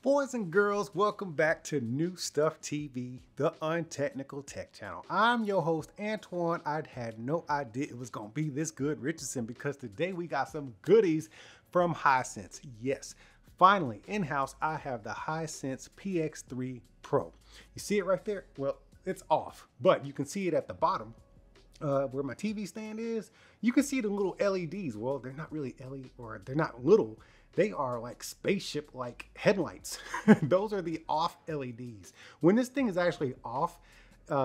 Boys and girls, welcome back to New Stuff TV, the untechnical tech channel. I'm your host, Antoine. I'd had no idea it was going to be this good, Richardson, because today we got some goodies from Hisense. Yes, finally, in-house, I have the Hisense PX3 Pro. You see it right there? Well, it's off, but you can see it at the bottom. Where my TV stand is, you can see the little LEDs. Well, they're not really LED, or they're not little. They are like spaceship-like headlights. Those are the off LEDs. When this thing is actually off,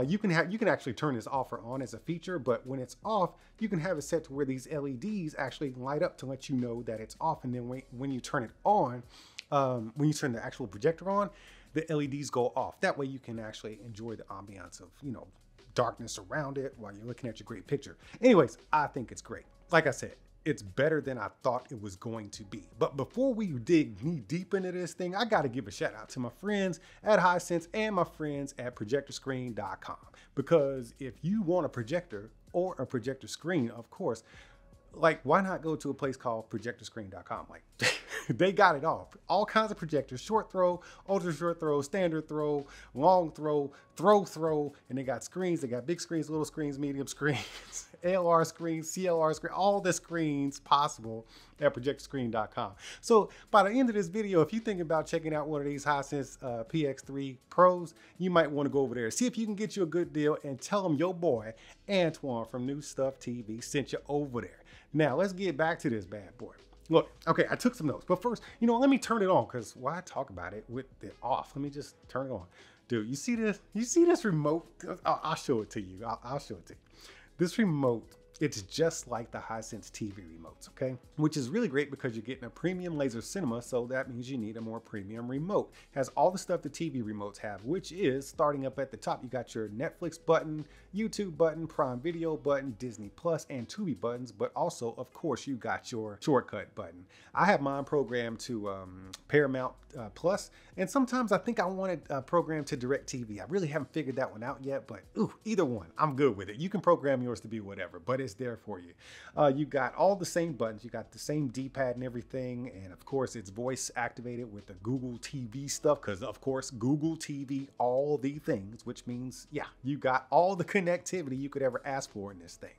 you can actually turn this off or on as a feature. But when it's off, you can have it set to where these LEDs actually light up to let you know that it's off. And then when you turn it on, when you turn the actual projector on, the LEDs go off. That way you can actually enjoy the ambiance of, you know, darkness around it while you're looking at your great picture. Anyways, I think it's great. Like I said, it's better than I thought it was going to be. But before we dig knee deep into this thing, I got to give a shout out to my friends at Hisense and my friends at projectorscreen.com. Because if you want a projector or a projector screen, of course, like, why not go to a place called projectorscreen.com? Like, they got it all kinds of projectors: short throw, ultra short throw, standard throw, long throw, throw, and they got screens. They got big screens, little screens, medium screens, ALR screens, CLR screen, all the screens possible at projectorscreen.com. So by the end of this video, if you think about checking out one of these Hisense PX3 Pros, you might want to go over there, see if you can get you a good deal, and tell them your boy Antoine from New Stuff TV sent you over there. Now let's get back to this bad boy. Look, okay, I took some notes, but first, you know, let me turn it on, because why talk about it with it off? Let me just turn it on. Dude, you see this? You see this remote? I'll show it to you. I'll show it to you. This remote, it's just like the Hisense TV remotes, okay? Which is really great because you're getting a premium laser cinema, so that means you need a more premium remote. Has all the stuff the TV remotes have, which is, starting up at the top, you got your Netflix button, YouTube button, Prime Video button, Disney Plus, and Tubi buttons, but also, of course, you got your shortcut button. I have mine programmed to Paramount Plus, and sometimes I think I wanted programmed to DirecTV. I really haven't figured that one out yet, but either one, I'm good with it. You can program yours to be whatever, but it's there for you. You got all the same buttons. You got the same D-pad and everything, and of course, it's voice activated with the Google TV stuff, because of course, Google TV, all the things, which means, yeah, you got all the connectivity you could ever ask for in this thing.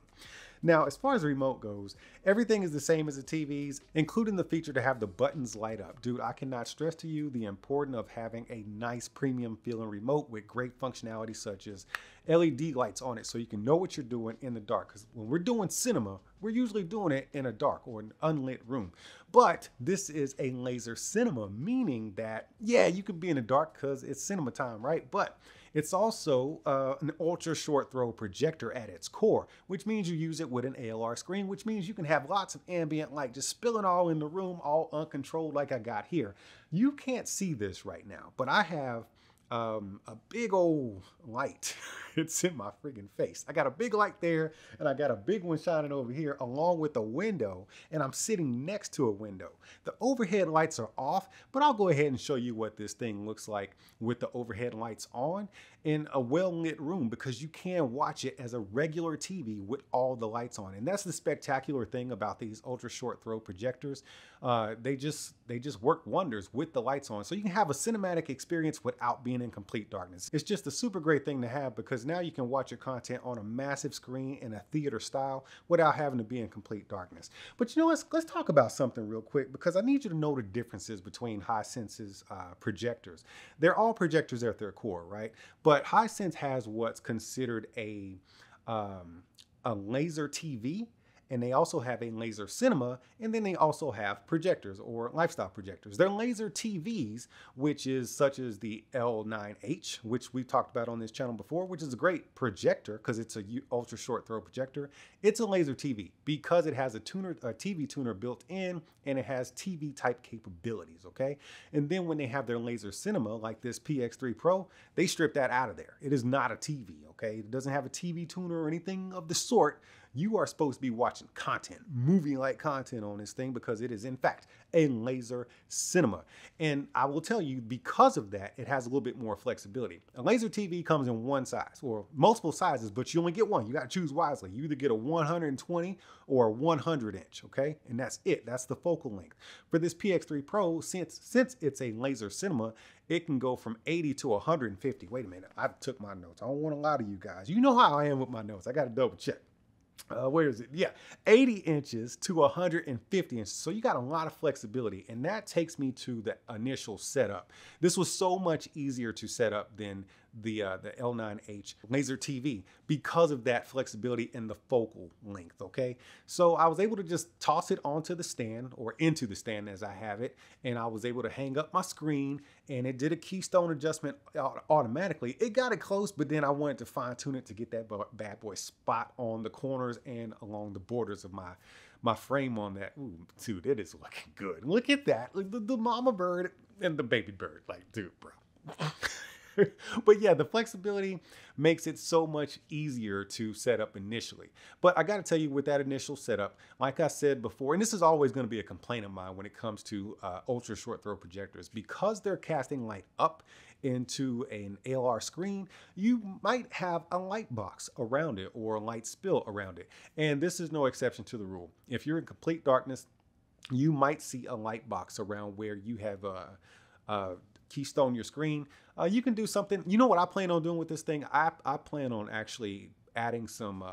Now, as far as the remote goes, everything is the same as the TVs, including the feature to have the buttons light up. Dude, I cannot stress to you the importance of having a nice premium feeling remote with great functionality such as LED lights on it, so you can know what you're doing in the dark. Because when we're doing cinema, we're usually doing it in a dark or an unlit room. But this is a laser cinema, meaning that, yeah, you can be in the dark because it's cinema time, right? But it's also an ultra short throw projector at its core, which means you use it with an ALR screen, which means you can have lots of ambient light just spilling all in the room, all uncontrolled like I got here. You can't see this right now, but I have a big old light. It's in my friggin' face. I got a big light there, and I got a big one shining over here along with a window, and I'm sitting next to a window. The overhead lights are off, but I'll go ahead and show you what this thing looks like with the overhead lights on in a well-lit room, because you can watch it as a regular TV with all the lights on. And that's the spectacular thing about these ultra short throw projectors. They just work wonders with the lights on, so you can have a cinematic experience without being in complete darkness. It's just a super great thing to have, because now you can watch your content on a massive screen in a theater style without having to be in complete darkness. But you know, let's talk about something real quick, because I need you to know the differences between Hisense's projectors. They're all projectors at their core, right? But Hisense has what's considered a laser TV, and they also have a laser cinema, and then they also have projectors or lifestyle projectors. They're laser TVs, which is such as the L9H, which we talked about on this channel before, which is a great projector because it's a ultra short throw projector. It's a laser TV because it has a TV tuner built in, and it has TV type capabilities, okay? And then when they have their laser cinema, like this PX3 Pro, they strip that out of there. It is not a TV, okay? It doesn't have a TV tuner or anything of the sort. You are supposed to be watching content, movie-like content on this thing because it is in fact a laser cinema. And I will tell you, because of that, it has a little bit more flexibility. A laser TV comes in one size or multiple sizes, but you only get one. You got to choose wisely. You either get a 120 or a 100 inch, okay? And that's it. That's the focal length. For this PX3 Pro, since it's a laser cinema, it can go from 80 to 150. Wait a minute. I took my notes. I don't want to lie to you guys. You know how I am with my notes. I got to double check. Where is it? Yeah, 80 inches to 150 inches. So you got a lot of flexibility, and that takes me to the initial setup. This was so much easier to set up than the L9H laser TV because of that flexibility and the focal length, okay? So I was able to just toss it onto the stand, or into the stand as I have it, and I was able to hang up my screen, and it did a keystone adjustment automatically. It got it close, but then I wanted to fine tune it to get that bad boy spot on the corners and along the borders of my frame on that. Ooh, dude, it is looking good. Look at that. Look, the mama bird and the baby bird. Like, dude, bro. But yeah, the flexibility makes it so much easier to set up initially. But I got to tell you, with that initial setup, like I said before, and this is always going to be a complaint of mine when it comes to ultra short throw projectors, because they're casting light up into an ALR screen, you might have a light box around it or a light spill around it. And this is no exception to the rule. If you're in complete darkness, you might see a light box around where you have keystone your screen. You can do something. You know what I plan on doing with this thing? I plan on actually adding some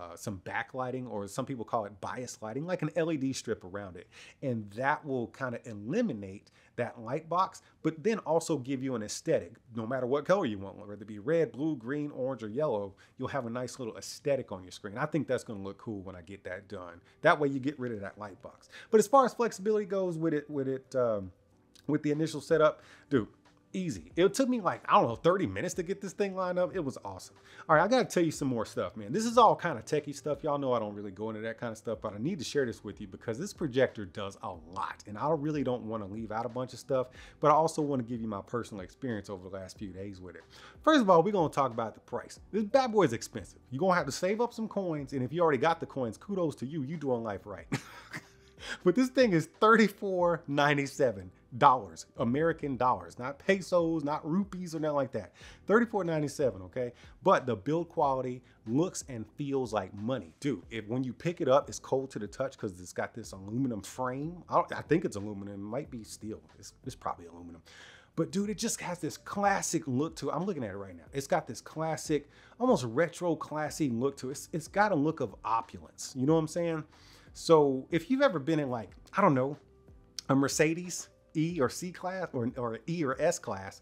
backlighting, or some people call it bias lighting, like an LED strip around it. And that will kind of eliminate that light box, but then also give you an aesthetic. No matter what color you want, whether it be red, blue, green, orange, or yellow, you'll have a nice little aesthetic on your screen. I think that's going to look cool when I get that done. That way you get rid of that light box. But as far as flexibility goes with the initial setup, dude, easy. It took me like, I don't know, 30 minutes to get this thing lined up. It was awesome. All right, I got to tell you some more stuff, man. This is all kind of techie stuff. Y'all know I don't really go into that kind of stuff, but I need to share this with you because this projector does a lot, and I really don't want to leave out a bunch of stuff, but I also want to give you my personal experience over the last few days with it. First of all, we're going to talk about the price. This bad boy is expensive. You're going to have to save up some coins, and if you already got the coins, kudos to you. You doing life right. But this thing is $34.97. American dollars, not pesos, not rupees or nothing like that. $34.97, okay? But the build quality looks and feels like money. Dude, when you pick it up, it's cold to the touch because it's got this aluminum frame. I think it's aluminum. It might be steel. It's probably aluminum. But dude, it just has this classic look to it. I'm looking at it right now. It's got this classic, almost retro classy look to it. It's got a look of opulence. You know what I'm saying? So if you've ever been in, like, I don't know, a Mercedes E or C class or E or S class,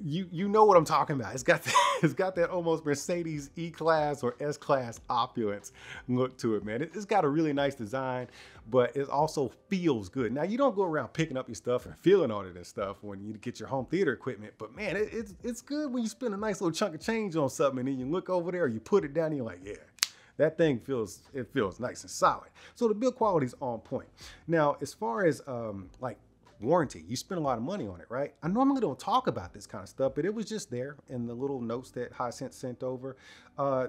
you know what I'm talking about. It's got that almost Mercedes E class or S class opulence look to it, man. It's got a really nice design, but it also feels good. Now, you don't go around picking up your stuff and feeling all of this stuff when you get your home theater equipment, but man, it's good when you spend a nice little chunk of change on something and then you look over there, you put it down and you're like, yeah. That thing feels nice and solid. So the build quality is on point. Now, as far as like warranty, you spend a lot of money on it, right? I normally don't talk about this kind of stuff, but it was just there in the little notes that Hisense sent over.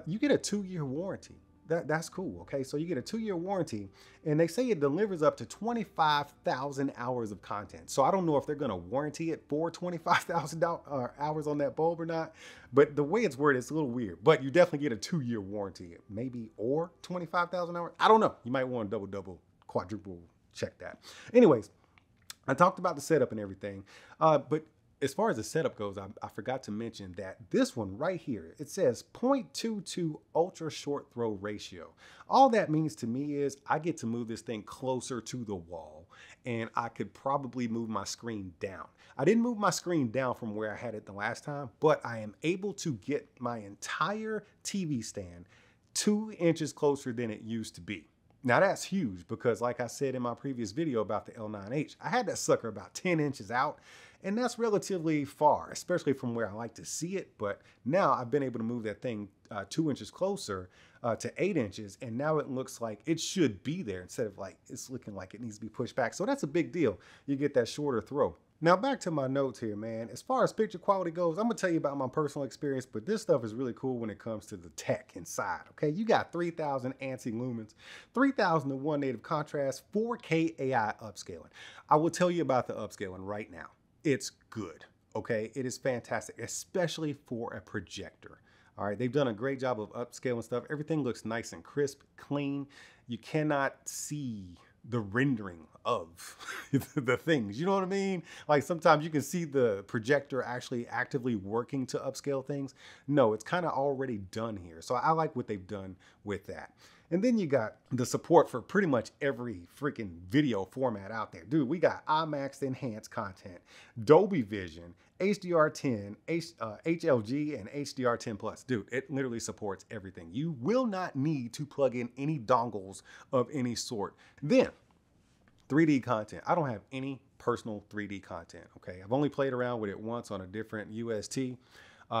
You get a 2-year warranty. That's cool, okay? So you get a 2-year warranty, and they say it delivers up to 25,000 hours of content. So I don't know if they're gonna warranty it for 25,000 hours on that bulb or not, but the way it's worded, it's a little weird. But you definitely get a 2-year warranty, maybe, or 25,000 hours. I don't know. You might want to double, quadruple check that. Anyways, I talked about the setup and everything, but as far as the setup goes, I forgot to mention that this one right here, it says 0.22 ultra short throw ratio. All that means to me is I get to move this thing closer to the wall, and I could probably move my screen down. I didn't move my screen down from where I had it the last time, but I am able to get my entire TV stand 2 inches closer than it used to be. Now that's huge because, like I said in my previous video about the L9H, I had that sucker about 10 inches out, and that's relatively far, especially from where I like to see it. But now I've been able to move that thing 2 inches closer to 8 inches, and now it looks like it should be there instead of like it's looking like it needs to be pushed back. So that's a big deal. You get that shorter throw. Now back to my notes here, man. As far as picture quality goes, I'm gonna tell you about my personal experience, but this stuff is really cool when it comes to the tech inside, okay? You got 3000 ANSI lumens, 3001 native contrast, 4K AI upscaling. I will tell you about the upscaling right now. It's good, okay? It is fantastic, especially for a projector. All right, they've done a great job of upscaling stuff. Everything looks nice and crisp, clean. You cannot see the rendering of the things, you know what I mean? Like sometimes you can see the projector actually actively working to upscale things. No, it's kind of already done here. So I like what they've done with that. And then you got the support for pretty much every freaking video format out there. Dude, we got IMAX enhanced content, Dolby Vision, HDR10, HLG, and HDR10 Plus. Dude, it literally supports everything. You will not need to plug in any dongles of any sort. Then, 3D content. I don't have any personal 3D content, okay? I've only played around with it once on a different UST.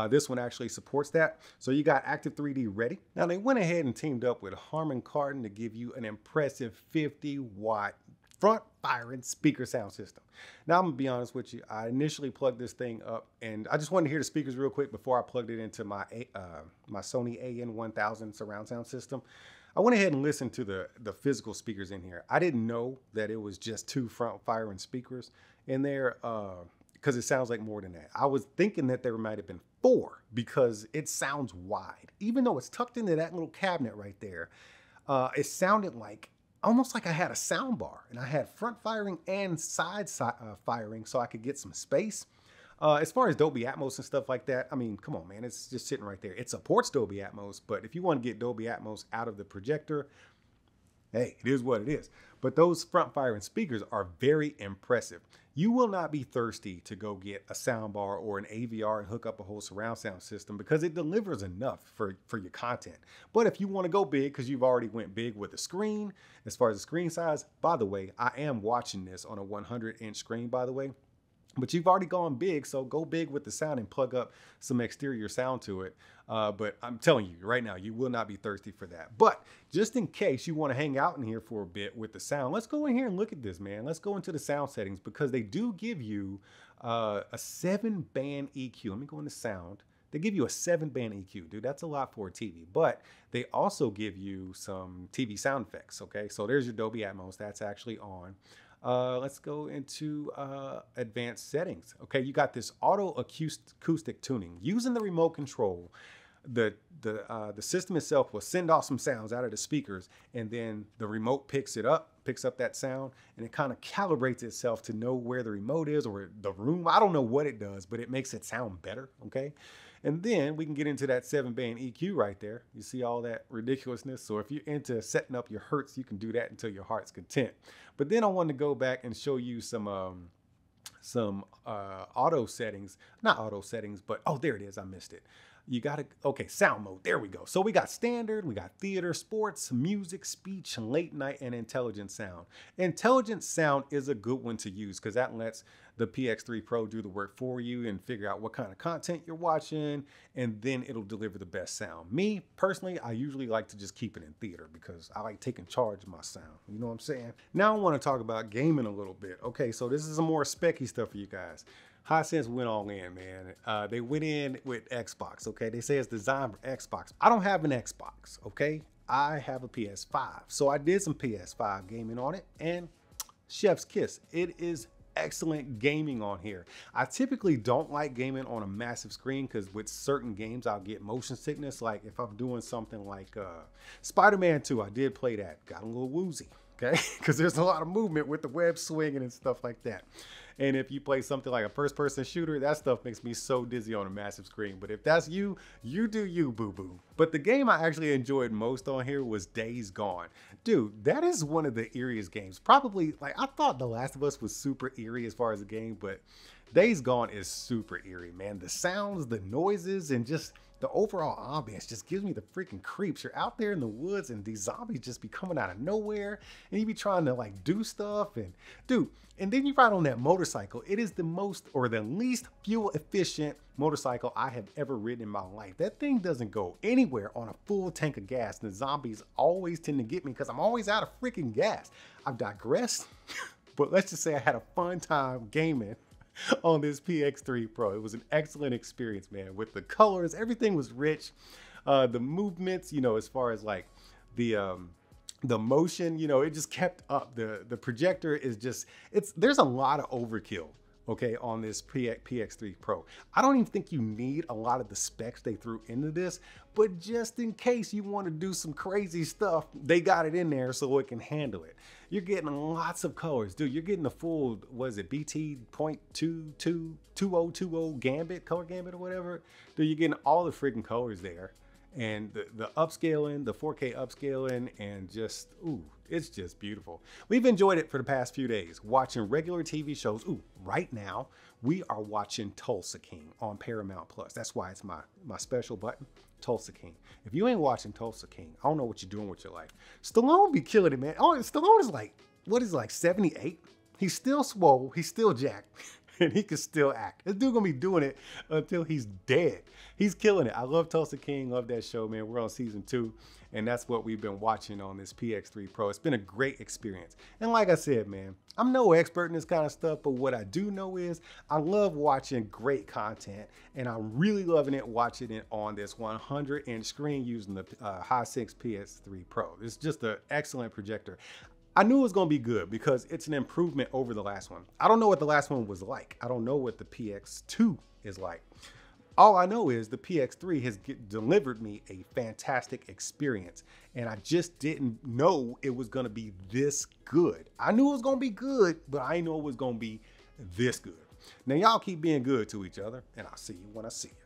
This one actually supports that. So you got Active 3D ready. Now they went ahead and teamed up with Harman Kardon to give you an impressive 50-watt front firing speaker sound system. Now I'm gonna be honest with you. I initially plugged this thing up and I just wanted to hear the speakers real quick before I plugged it into my my Sony AN1000 surround sound system. I went ahead and listened to the physical speakers in here. I didn't know that it was just 2 front firing speakers in there because it sounds like more than that. I was thinking that there might have been 4 because it sounds wide. Even though it's tucked into that little cabinet right there, it sounded like almost like I had a sound bar and I had front firing and side firing so I could get some space. As far as Dolby Atmos and stuff like that, I mean, come on, man, it's just sitting right there. It supports Dolby Atmos, but if you want to get Dolby Atmos out of the projector, hey, it is what it is. But those front firing speakers are very impressive. You will not be thirsty to go get a soundbar or an AVR and hook up a whole surround sound system because it delivers enough for your content. But if you want to go big, because you've already went big with the screen, as far as the screen size, by the way, I am watching this on a 100-inch screen, by the way. But you've already gone big, so go big with the sound and plug up some exterior sound to it. But I'm telling you right now, you will not be thirsty for that. But just in case you want to hang out in here for a bit with the sound, let's go in here and look at this, man. Let's go into the sound settings because they do give you a 7-band EQ. Let me go into sound. They give you a 7-band EQ, dude. That's a lot for a TV. But they also give you some TV sound effects, okay? So there's your Dolby Atmos. That's actually on. Let's go into advanced settings. Okay, you got this auto acoustic tuning. Using the remote control, the system itself will send off some sounds out of the speakers, and then the remote picks up that sound, and it kind of calibrates itself to know where the remote is or the room. I don't know what it does, but it makes it sound better, okay? And then we can get into that 7-band EQ right there. You see all that ridiculousness? So if you're into setting up your hertz, you can do that until your heart's content. But then I wanted to go back and show you some auto settings. Not auto settings, but oh, there it is. I missed it. You got to, okay, sound mode. There we go. So we got standard, we got theater, sports, music, speech, late night, and intelligent sound. Intelligent sound is a good one to use because that lets the PX3 Pro do the work for you and figure out what kind of content you're watching, and then it'll deliver the best sound. Me, personally, I usually like to just keep it in theater because I like taking charge of my sound. You know what I'm saying? Now I want to talk about gaming a little bit. Okay, so this is some more specky stuff for you guys. Hisense went all in, man. They went in with Xbox, okay? They say it's designed for Xbox. I don't have an Xbox, okay? I have a PS5. So I did some PS5 gaming on it, and chef's kiss. It is excellent gaming on here. I typically don't like gaming on a massive screen because with certain games, I'll get motion sickness. Like if I'm doing something like Spider-Man 2, I did play that. Got a little woozy, okay? Because there's a lot of movement with the web swinging and stuff like that. And if you play something like a first-person shooter, that stuff makes me so dizzy on a massive screen. But if that's you, you do you, boo-boo. But the game I actually enjoyed most on here was Days Gone. Dude, that is one of the eeriest games. Probably, like, I thought The Last of Us was super eerie as far as a game, but Days Gone is super eerie, man. The sounds, the noises, and just the overall ambience just gives me the freaking creeps. You're out there in the woods and these zombies just be coming out of nowhere and you be trying to like do stuff and dude, and then you ride on that motorcycle. It is the most or the least fuel efficient motorcycle I have ever ridden in my life. That thing doesn't go anywhere on a full tank of gas. And the zombies always tend to get me because I'm always out of freaking gas. I've digressed, but let's just say I had a fun time gaming on this PX3 Pro. It was an excellent experience, man, with the colors. Everything was rich. The movements, you know, as far as like the motion, you know, it just kept up. The projector is just, there's a lot of overkill, okay, on this PX3 Pro. I don't even think you need a lot of the specs they threw into this, but just in case you want to do some crazy stuff, they got it in there so it can handle it. You're getting lots of colors, dude. You're getting the full, what is it, BT.222020 gambit, color gambit or whatever. Dude, you're getting all the freaking colors there. And the upscaling, the 4K upscaling, and just, ooh, it's just beautiful. We've enjoyed it for the past few days, watching regular TV shows. Ooh, right now, we are watching Tulsa King on Paramount Plus. That's why it's my special button, Tulsa King. If you ain't watching Tulsa King, I don't know what you're doing with your life. Stallone be killing it, man. Oh, Stallone is like, what is it, like 78? He's still swole, he's still jacked. And he can still act. This dude gonna be doing it until he's dead. He's killing it. I love Tulsa King, love that show, man. We're on season 2, and that's what we've been watching on this PX3 Pro. It's been a great experience. And like I said, man, I'm no expert in this kind of stuff, but what I do know is I love watching great content, and I'm really loving it watching it on this 100-inch screen using the Hisense PX3 Pro. It's just an excellent projector. I knew it was going to be good because it's an improvement over the last one. I don't know what the last one was like. I don't know what the PX2 is like. All I know is the PX3 has delivered me a fantastic experience, and I just didn't know it was going to be this good. I knew it was going to be good, but I didn't know it was going to be this good. Now, y'all keep being good to each other, and I'll see you when I see you.